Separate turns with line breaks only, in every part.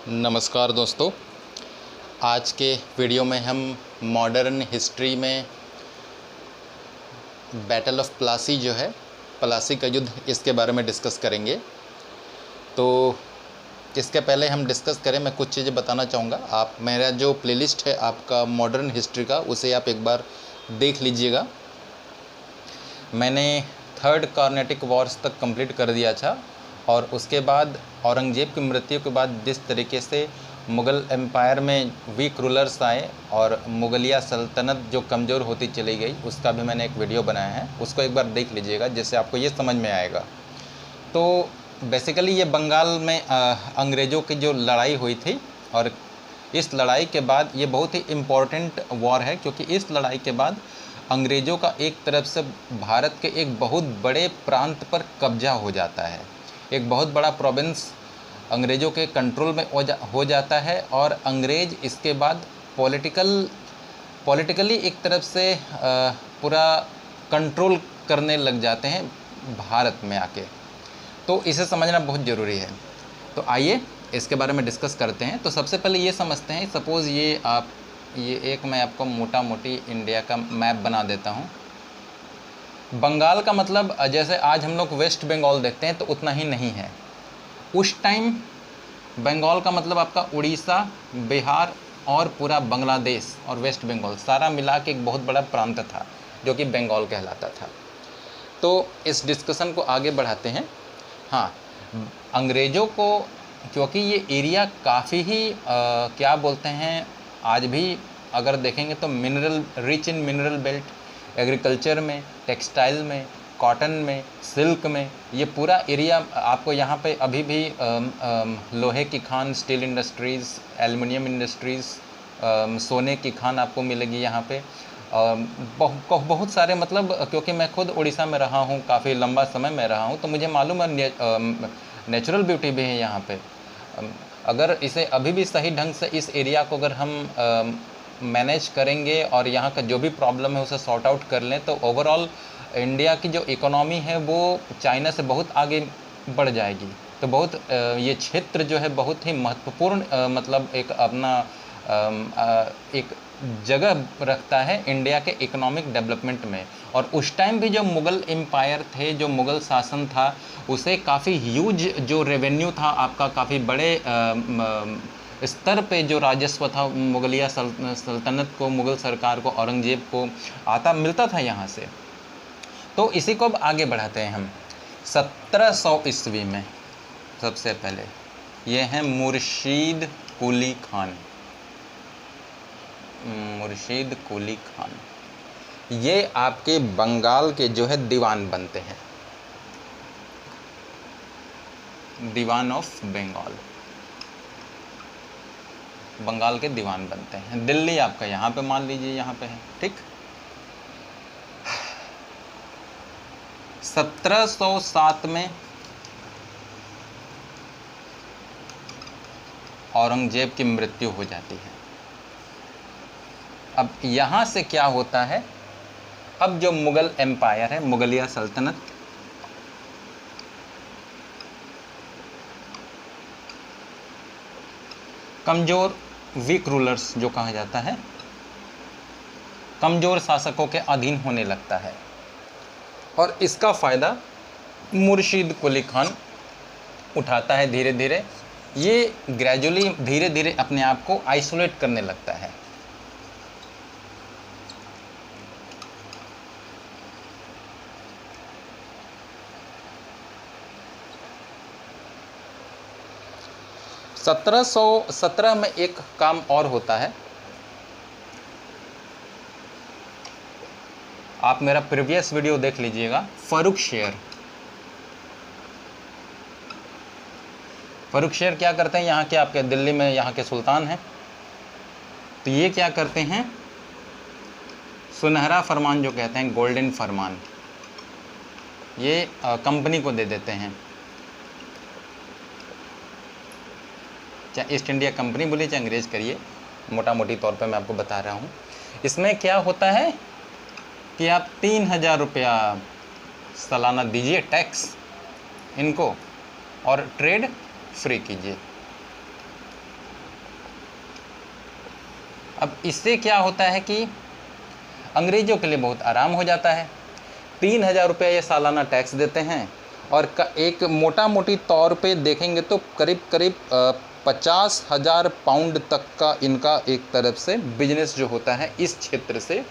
नमस्कार दोस्तों, आज के वीडियो में हम मॉडर्न हिस्ट्री में बैटल ऑफ प्लासी जो है, प्लासी का युद्ध, इसके बारे में डिस्कस करेंगे। तो इसके पहले हम डिस्कस करें, मैं कुछ चीज़ें बताना चाहूँगा। आप मेरा जो प्लेलिस्ट है आपका मॉडर्न हिस्ट्री का, उसे आप एक बार देख लीजिएगा। मैंने थर्ड कार्नेटिक वॉर्स तक कंप्लीट कर दिया था और उसके बाद औरंगज़ेब की मृत्यु के बाद जिस तरीके से मुग़ल एम्पायर में वीक रूलर्स आए और मुग़लिया सल्तनत जो कमज़ोर होती चली गई, उसका भी मैंने एक वीडियो बनाया है, उसको एक बार देख लीजिएगा, जिससे आपको ये समझ में आएगा। तो बेसिकली ये बंगाल में अंग्रेज़ों की जो लड़ाई हुई थी, और इस लड़ाई के बाद ये बहुत ही इम्पोर्टेंट वॉर है, क्योंकि इस लड़ाई के बाद अंग्रेज़ों का एक तरफ से भारत के एक बहुत बड़े प्रांत पर कब्जा हो जाता है। एक बहुत बड़ा प्रोविंस अंग्रेज़ों के कंट्रोल में हो जाता है और अंग्रेज़ इसके बाद पॉलिटिकली एक तरफ से पूरा कंट्रोल करने लग जाते हैं भारत में आके। तो इसे समझना बहुत ज़रूरी है। तो आइए इसके बारे में डिस्कस करते हैं। तो सबसे पहले ये समझते हैं, सपोज़ ये एक मैं आपको मोटा मोटी इंडिया का मैप बना देता हूँ। बंगाल का मतलब जैसे आज हम लोग वेस्ट बंगाल देखते हैं तो उतना ही नहीं है। उस टाइम बंगाल का मतलब आपका उड़ीसा, बिहार और पूरा बांग्लादेश और वेस्ट बंगाल सारा मिला के एक बहुत बड़ा प्रांत था जो कि बंगाल कहलाता था। तो इस डिस्कशन को आगे बढ़ाते हैं। हाँ, अंग्रेज़ों को, क्योंकि ये एरिया काफ़ी ही क्या बोलते हैं, आज भी अगर देखेंगे तो mineral rich in mineral belt, agriculture में, टेक्सटाइल में, कॉटन में, सिल्क में, ये पूरा एरिया आपको यहाँ पे अभी भी लोहे की Khan, steel industries, aluminium industries, सोने की खान आपको मिलेगी यहाँ पे। बहुत सारे, मतलब क्योंकि मैं खुद उड़ीसा में रहा हूँ, काफ़ी लंबा समय में रहा हूँ, तो मुझे मालूम है नेचुरल ब्यूटी भी है यहाँ पे। अगर इसे अभी भी सही ढंग से इस एरिया को अगर हम मैनेज करेंगे और यहाँ का जो भी प्रॉब्लम है उसे सॉर्ट आउट कर लें, तो ओवरऑल इंडिया की जो इकोनॉमी है वो चाइना से बहुत आगे बढ़ जाएगी। तो बहुत ये क्षेत्र जो है बहुत ही महत्वपूर्ण मतलब एक अपना एक जगह रखता है इंडिया के इकोनॉमिक डेवलपमेंट में। और उस टाइम भी जो मुग़ल एम्पायर थे, जो मुग़ल शासन था, उसे काफ़ी ह्यूज जो रेवेन्यू था आपका, काफ़ी बड़े स्तर पे जो राजस्व था मुग़लिया सल्तनत को, मुग़ल सरकार को, औरंगज़ेब को मिलता था यहाँ से। तो इसी को अब आगे बढ़ाते हैं हम। 1700 ईस्वी में सबसे पहले ये हैं मुर्शीद कुली खान। मुर्शीद कुली खान ये आपके बंगाल के जो है दीवान बनते हैं, दीवान ऑफ बंगाल, बंगाल के दीवान बनते हैं। दिल्ली आपका यहाँ पे मान लीजिए, यहाँ पे है, ठीक। 1707 में औरंगज़ेब की मृत्यु हो जाती है। अब यहाँ से क्या होता है, अब जो मुग़ल एम्पायर है, मुग़लिया सल्तनत, कमज़ोर वीक रूलर्स जो कहा जाता है, कमज़ोर शासकों के अधीन होने लगता है। और इसका फ़ायदा मुर्शीद कुली खान उठाता है। धीरे धीरे ये ग्रेजुअली धीरे धीरे अपने आप को आइसोलेट करने लगता है। सत्रह 1717 में एक काम और होता है। आप मेरा प्रीवियस वीडियो देख लीजिएगा, फर्रुखशेर। फर्रुखशेर क्या करते हैं, यहाँ के आपके दिल्ली में यहाँ के सुल्तान हैं। तो ये क्या करते हैं, सुनहरा फरमान जो कहते हैं, गोल्डन फरमान, ये कंपनी को दे देते हैं, चाहे ईस्ट इंडिया कंपनी बोलिए चाहे अंग्रेज़ करिए, मोटा मोटी तौर पे मैं आपको बता रहा हूँ। इसमें क्या होता है कि आप 3000 रुपया सालाना दीजिए टैक्स इनको, और ट्रेड फ्री कीजिए। अब इससे क्या होता है कि अंग्रेज़ों के लिए बहुत आराम हो जाता है। 3,000 रुपये ये सालाना टैक्स देते हैं और एक मोटा मोटी तौर पे देखेंगे तो करीब करीब 50,000 पाउंड तक का इनका एक तरफ से बिजनेस जो होता है इस क्षेत्र से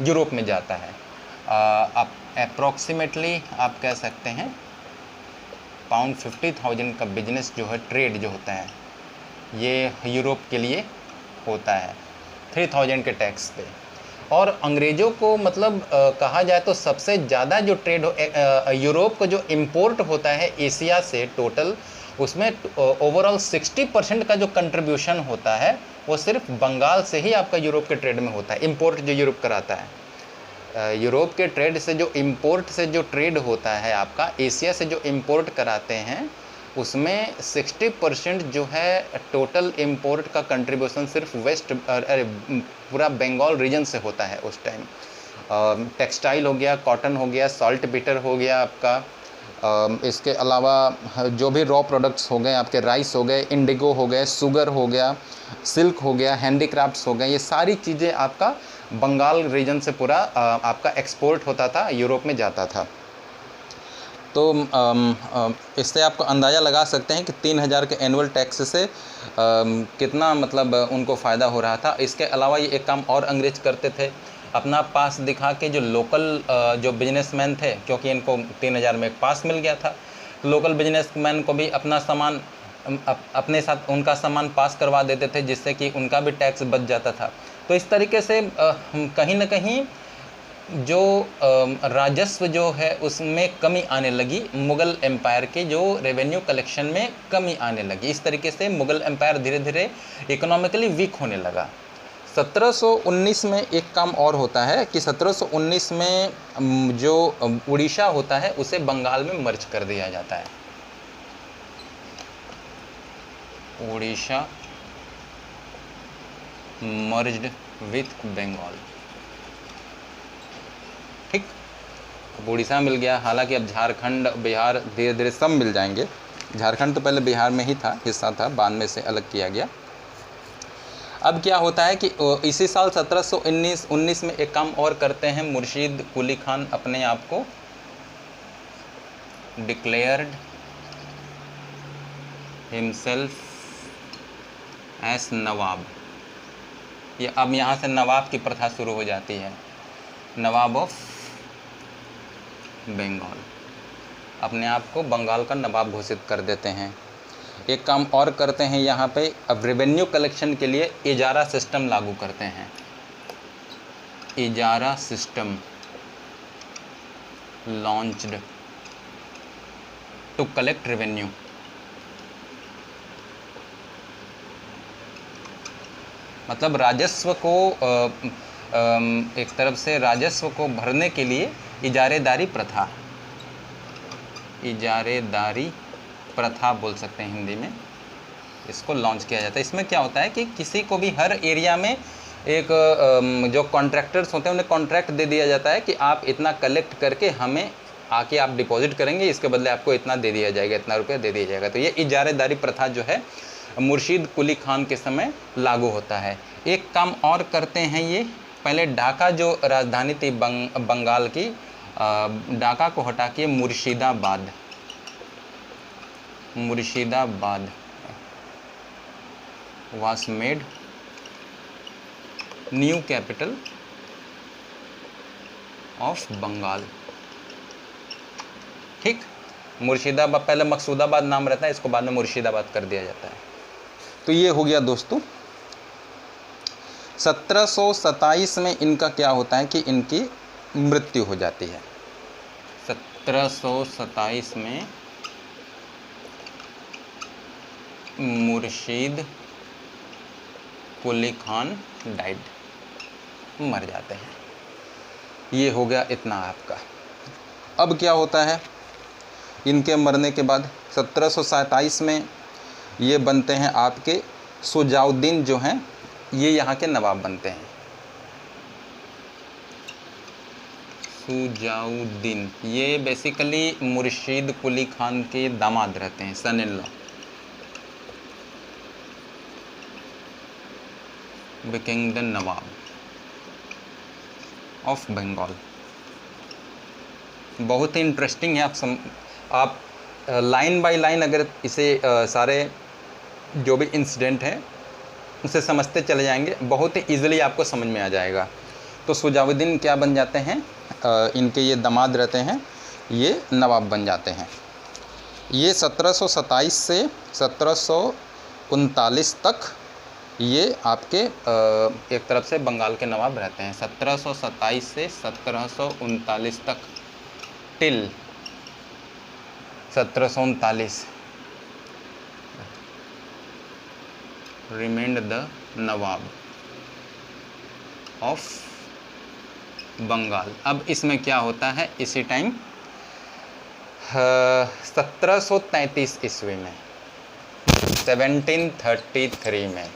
यूरोप में जाता है। आप अप्रॉक्सीमेटली आप कह सकते हैं पाउंड 50,000 का बिजनेस जो है, ट्रेड जो होता है, ये यूरोप के लिए होता है 3,000 के टैक्स पे। और अंग्रेज़ों को मतलब कहा जाए तो सबसे ज़्यादा जो ट्रेड यूरोप को जो इंपोर्ट होता है एशिया से टोटल, उसमें ओवरऑल 60% का जो कंट्रीब्यूशन होता है वो सिर्फ बंगाल से ही आपका यूरोप के ट्रेड में होता है। इंपोर्ट जो यूरोप कराता है, यूरोप के ट्रेड से जो इंपोर्ट से जो ट्रेड होता है आपका एशिया से जो इंपोर्ट कराते हैं, उसमें 60% जो है टोटल इंपोर्ट का कंट्रीब्यूशन सिर्फ वेस्ट पूरा बंगाल रीजन से होता है उस टाइम। टेक्सटाइल हो गया, कॉटन हो गया, सॉल्ट बिटर हो गया आपका, इसके अलावा जो भी रॉ प्रोडक्ट्स हो गए आपके, राइस हो गए, इंडिगो हो गए, शुगर हो गया, सिल्क हो गया, हैंडीक्राफ्ट्स हो गए, ये सारी चीज़ें आपका बंगाल रीजन से पूरा आपका एक्सपोर्ट होता था, यूरोप में जाता था। तो इससे आपको अंदाज़ा लगा सकते हैं कि 3,000 के एनुअल टैक्स से कितना मतलब उनको फ़ायदा हो रहा था। इसके अलावा ये एक काम और अंग्रेज करते थे, अपना पास दिखा के जो लोकल जो बिजनेसमैन थे, क्योंकि इनको 3,000 में एक पास मिल गया था, लोकल बिजनेसमैन को भी अपना सामान अपने साथ उनका सामान पास करवा देते थे, जिससे कि उनका भी टैक्स बच जाता था। तो इस तरीके से कहीं ना कहीं जो राजस्व जो है उसमें कमी आने लगी, मुग़ल एम्पायर के जो रेवेन्यू कलेक्शन में कमी आने लगी। इस तरीके से मुग़ल एम्पायर धीरे धीरे इकोनॉमिकली वीक होने लगा। 1719 में एक काम और होता है कि 1719 में जो उड़ीसा होता है उसे बंगाल में मर्ज कर दिया जाता है। उड़ीसा मर्ज्ड विथ बंगाल, ठीक। अब उड़ीसा मिल गया, हालांकि अब झारखंड, बिहार धीरे धीरे सब मिल जाएंगे। झारखंड तो पहले बिहार में ही था, हिस्सा था, बाद में से अलग किया गया। अब क्या होता है कि इसी साल 1719 में एक काम और करते हैं, मुर्शीद कुली खान अपने आप को डिक्लेयर्ड हिमसेल्फ एज नवाब। ये अब यहाँ से नवाब की प्रथा शुरू हो जाती है, नवाब ऑफ बंगाल, अपने आप को बंगाल का नवाब घोषित कर देते हैं। एक काम और करते हैं यहाँ पे, अब रेवेन्यू कलेक्शन के लिए इजारा सिस्टम लागू करते हैं। इजारा system launched to collect revenue. मतलब राजस्व को एक तरफ से राजस्व को भरने के लिए इजारेदारी प्रथा, इजारेदारी प्रथा बोल सकते हैं हिंदी में, इसको लॉन्च किया जाता है। इसमें क्या होता है कि किसी को भी हर एरिया में एक जो कॉन्ट्रैक्टर्स होते हैं उन्हें कॉन्ट्रैक्ट दे दिया जाता है कि आप इतना कलेक्ट करके हमें आके आप डिपॉजिट करेंगे, इसके बदले आपको इतना दे दिया जाएगा, इतना रुपया दे दिया जाएगा। तो ये इजारेदारी प्रथा जो है मुर्शीद कुली खान के समय लागू होता है। एक काम और करते हैं ये, पहले ढाका जो राजधानी थी बंगाल की, ढाका को हटा के Murshidabad, Murshidabad was made new capital of Bengal, ठीक। मुर्शिदाबाद, पहले मकसूदाबाद नाम रहता है, इसको बाद में मुर्शिदाबाद कर दिया जाता है। तो ये हो गया दोस्तों। 1727 में इनका क्या होता है कि इनकी मृत्यु हो जाती है। 1727 में मुर्शीद कुली खान डाइड, मर जाते हैं। ये हो गया इतना आपका। अब क्या होता है इनके मरने के बाद, 1727 में ये बनते हैं आपके सुजाउद्दीन जो हैं, ये यहाँ के नवाब बनते हैं। सुजाउद्दीन ये बेसिकली मुर्शीद कुली खान के दामाद रहते हैं, son in law. became the Nawab of Bengal. बहुत ही इंटरेस्टिंग है। आप लाइन बाय लाइन अगर इसे सारे जो भी इंसिडेंट हैं उसे समझते चले जाएंगे, बहुत ही ईजिली आपको समझ में आ जाएगा। तो सुजाउद्दीन क्या बन जाते हैं, इनके ये दामाद रहते हैं, ये नवाब बन जाते हैं। ये 1727 से 1739 तक ये आपके एक तरफ से बंगाल के नवाब रहते हैं। 1727 से 1739 तक, till 1739 remained the nawab of Bengal. अब इसमें क्या होता है, इसी टाइम 1733 ईस्वी में, 1733 में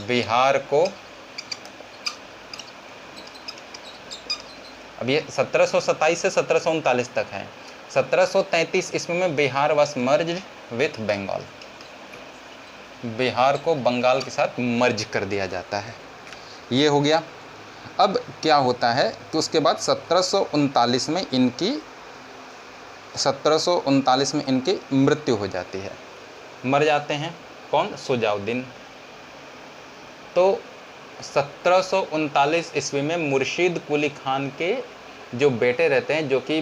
बिहार को, अब ये 1727 से 1739 तक है, 1733 ईस्वी में Bihar was merged with Bengal, Bihar को बंगाल के साथ मर्ज कर दिया जाता है। ये हो गया। अब क्या होता है कि उसके बाद 1739 में इनकी मृत्यु हो जाती है, मर जाते हैं। कौन? सुजाउद्दीन। तो 1739 ईस्वी में मुर्शीद कुली खान के जो बेटे रहते हैं, जो कि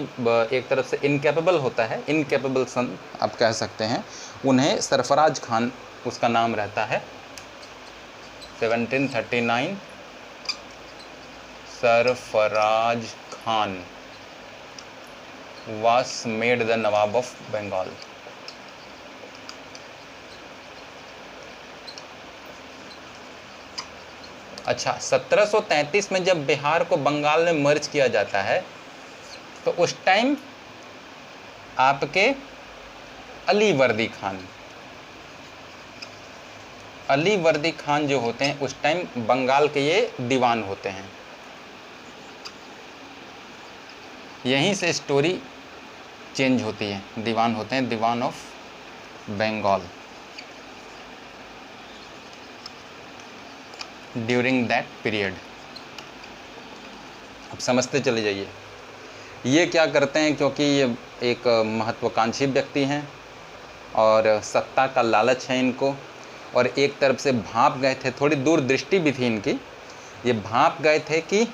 एक तरफ से इनकैपेबल होता है, इनकैपेबल सन आप कह सकते हैं, उन्हें सरफराज खान उसका नाम रहता है। 1739 Sarfaraz Khan was made the Nawab of Bengal. अच्छा, 1733 में जब बिहार को बंगाल में मर्ज किया जाता है तो उस टाइम आपके अली वर्दी खान जो होते हैं उस टाइम बंगाल के ये दीवान होते हैं। यहीं से स्टोरी चेंज होती है, दीवान होते हैं, Diwan of Bengal during that period. अब समझते चले जाइए ये क्या करते हैं, क्योंकि ये एक महत्वाकांक्षी व्यक्ति हैं और सत्ता का लालच है इनको, और एक तरफ से भांप गए थे, थोड़ी दूरदृष्टि भी थी इनकी, ये भांप गए थे कि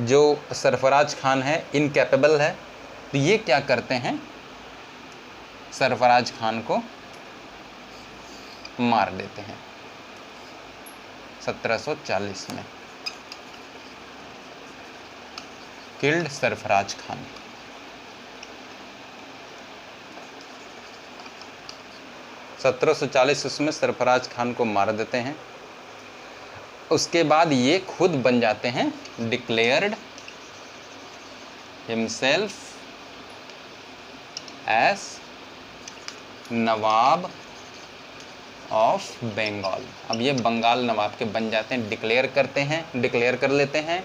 जो सरफराज खान है इनकैपेबल है, तो ये क्या करते हैं, सरफराज खान को मार देते हैं 1740 में, किल्ड सरफराज खान। सत्रह सौ 1740 में सरफराज खान को मार देते हैं। उसके बाद ये खुद बन जाते हैं declared himself as nawab of Bengal. अब ये बंगाल नवाब के बन जाते हैं, डिक्लेयर कर लेते हैं।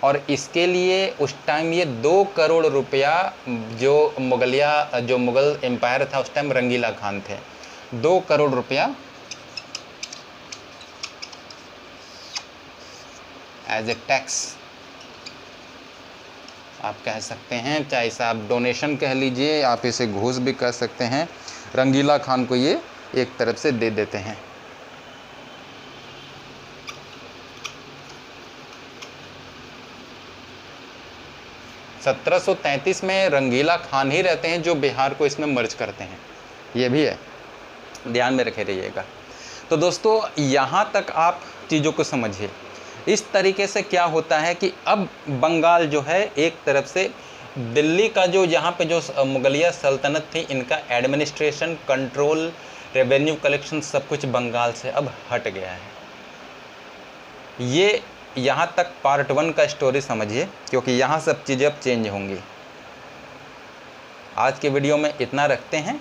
और इसके लिए उस टाइम ये 2 करोड़ रुपया, जो मुगल एम्पायर था उस टाइम रंगीला खान थे, 2 करोड़ रुपया एज ए टैक्स आप कह सकते हैं, चाहे इसे आप डोनेशन कह लीजिए, आप इसे घूस भी कह सकते हैं, रंगीला खान को ये एक तरफ से दे देते हैं। सत्रह सौ 1733 में रंगीला खान ही रहते हैं जो बिहार को इसमें मर्ज करते हैं, ये भी है, ध्यान में रखे रहिएगा। तो दोस्तों यहाँ तक आप चीज़ों को समझिए। इस तरीके से क्या होता है कि अब बंगाल जो है एक तरफ से दिल्ली का जो यहाँ पे जो मुगलिया सल्तनत थी, इनका एडमिनिस्ट्रेशन, कंट्रोल, रेवेन्यू कलेक्शन सब कुछ बंगाल से अब हट गया है। ये यहाँ तक पार्ट 1 का स्टोरी समझिए, क्योंकि यहाँ सब चीज़ें अब चेंज होंगी। आज के वीडियो में इतना रखते हैं,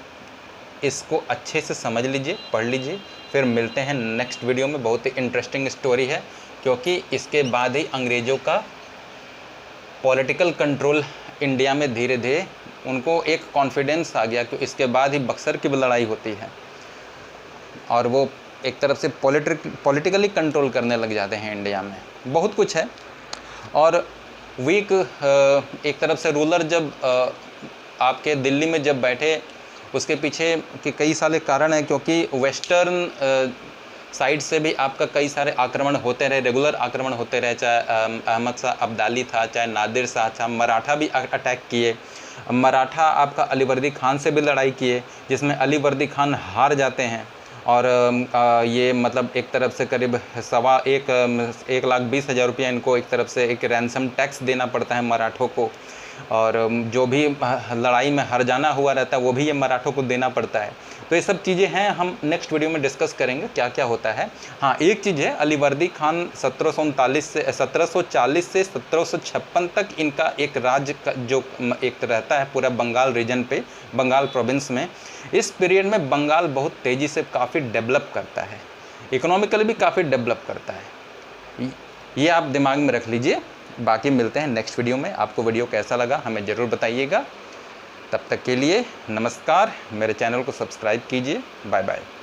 इसको अच्छे से समझ लीजिए, पढ़ लीजिए, फिर मिलते हैं नेक्स्ट वीडियो में। बहुत ही इंटरेस्टिंग स्टोरी है, क्योंकि इसके बाद ही अंग्रेज़ों का पॉलिटिकल कंट्रोल इंडिया में धीरे धीरे उनको एक कॉन्फिडेंस आ गया कि इसके बाद ही बक्सर की लड़ाई होती है और वो एक तरफ से पॉलिटिकली कंट्रोल करने लग जाते हैं इंडिया में। बहुत कुछ है। और वीक एक तरफ से रूलर जब आपके दिल्ली में जब बैठे, उसके पीछे के कई सारे कारण हैं, क्योंकि वेस्टर्न साइड से भी आपका कई सारे आक्रमण होते रहे, रेगुलर आक्रमण होते रहे, चाहे अहमद शाह अब्दाली था, चाहे नादिर शाह था, मराठा भी अटैक किए। मराठा आपका अली वर्दी खान से भी लड़ाई किए, जिसमें अली वर्दी खान हार जाते हैं और ये मतलब एक तरफ से करीब 1,20,000 रुपया इनको एक तरफ से एक रैंसम टैक्स देना पड़ता है मराठों को, और जो भी लड़ाई में हर जाना हुआ रहता है वो भी ये मराठों को देना पड़ता है। तो ये सब चीज़ें हैं, हम नेक्स्ट वीडियो में डिस्कस करेंगे क्या क्या होता है। हाँ, एक चीज़ है, अली वर्दी खान 1740 से 1756 तक इनका एक राज्य जो एक रहता है पूरा बंगाल रीजन पे, बंगाल प्रोविंस में। इस पीरियड में बंगाल बहुत तेज़ी से काफ़ी डेवलप करता है, इकोनॉमिकली भी काफ़ी डेवलप करता है। ये आप दिमाग में रख लीजिए। बाकी मिलते हैं नेक्स्ट वीडियो में। आपको वीडियो कैसा लगा हमें ज़रूर बताइएगा। तब तक के लिए नमस्कार। मेरे चैनल को सब्सक्राइब कीजिए। Bye bye.